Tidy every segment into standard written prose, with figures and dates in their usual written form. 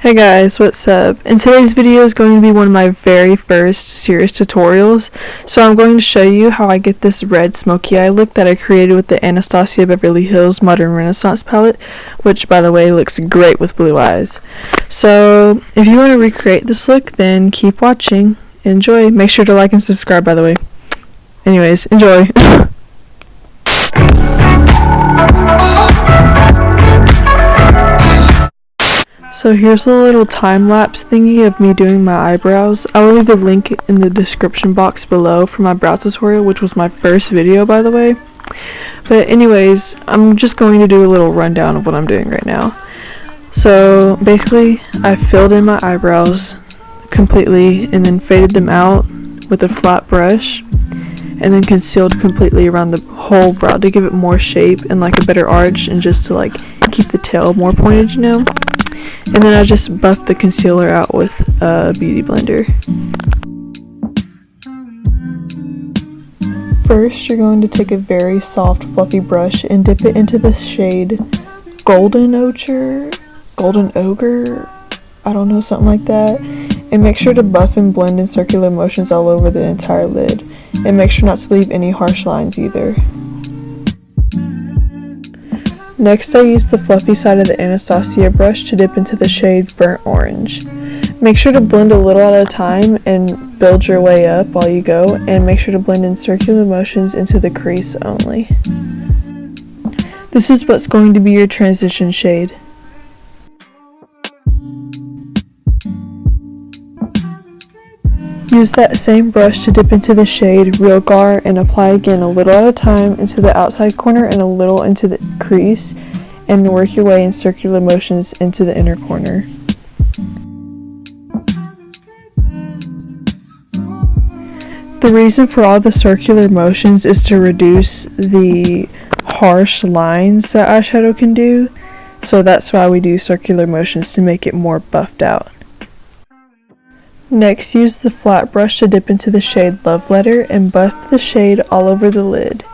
Hey guys, what's up? And today's video is going to be one of my very first serious tutorials. So I'm going to show you how I get this red smoky eye look that I created with the Anastasia Beverly Hills Modern Renaissance palette, which by the way looks great with blue eyes. So if you want to recreate this look, then keep watching. Enjoy. Make sure to like and subscribe, by the way. Anyways, enjoy. So here's a little time-lapse thingy of me doing my eyebrows. I will leave a link in the description box below for my brow tutorial, which was my first video, by the way. But anyways, I'm just going to do a little rundown of what I'm doing right now. So basically, I filled in my eyebrows completely and then faded them out with a flat brush and then concealed completely around the whole brow to give it more shape and like a better arch and just to like keep the tail more pointed, you know. And then I just buffed the concealer out with a beauty blender. First, you're going to take a very soft, fluffy brush and dip it into the shade Golden Ochre, Golden Ogre, I don't know, something like that. And make sure to buff and blend in circular motions all over the entire lid. And make sure not to leave any harsh lines either. Next, I used the fluffy side of the Anastasia brush to dip into the shade Burnt Orange. Make sure to blend a little at a time and build your way up while you go, and make sure to blend in circular motions into the crease only. This is what's going to be your transition shade. Use that same brush to dip into the shade Real Gar and apply again a little at a time into the outside corner and a little into the crease, and work your way in circular motions into the inner corner. The reason for all the circular motions is to reduce the harsh lines that eyeshadow can do, so that's why we do circular motions, to make it more buffed out. Next, use the flat brush to dip into the shade Love Letter and buff the shade all over the lid.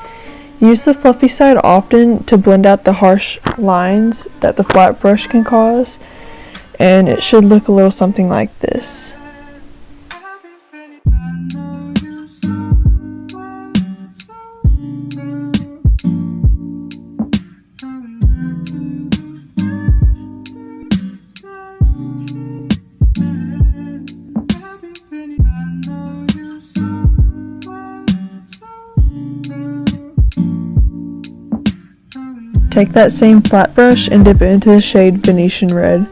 Use the fluffy side often to blend out the harsh lines that the flat brush can cause, and it should look a little something like this. Take that same flat brush and dip it into the shade Venetian Red,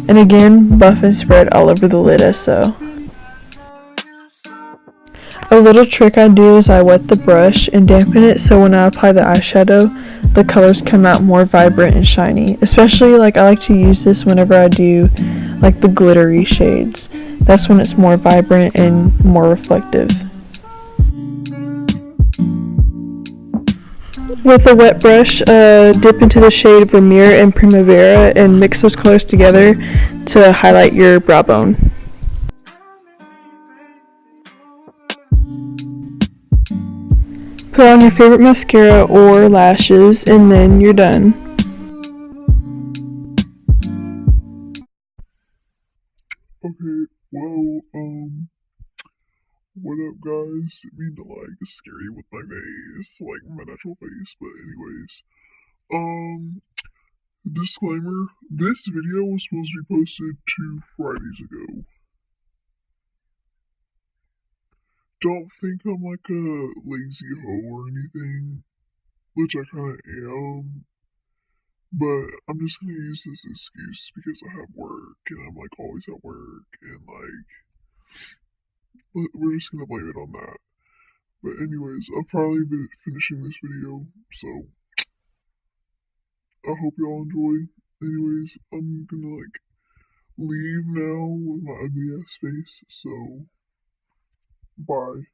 and again buff and spread all over the lid as so. A little trick I do is I wet the brush and dampen it so when I apply the eyeshadow, the colors come out more vibrant and shiny. Especially I like to use this whenever I do like the glittery shades. That's when it's more vibrant and more reflective. With a wet brush, dip into the shade Vermeer and Primavera and mix those colors together to highlight your brow bone. Put on your favorite mascara or lashes and then you're done. Okay, well, what up guys? Didn't mean to scare you with my face, like my natural face, but anyways. Disclaimer, this video was supposed to be posted 2 Fridays ago. Don't think I'm like a lazy hoe or anything, which I kinda am, but I'm just gonna use this excuse because I have work and I'm always at work and we're just gonna blame it on that. But anyways, I'm finally finishing this video, so I hope y'all enjoy. Anyways, I'm gonna leave now with my ugly ass face, so bye.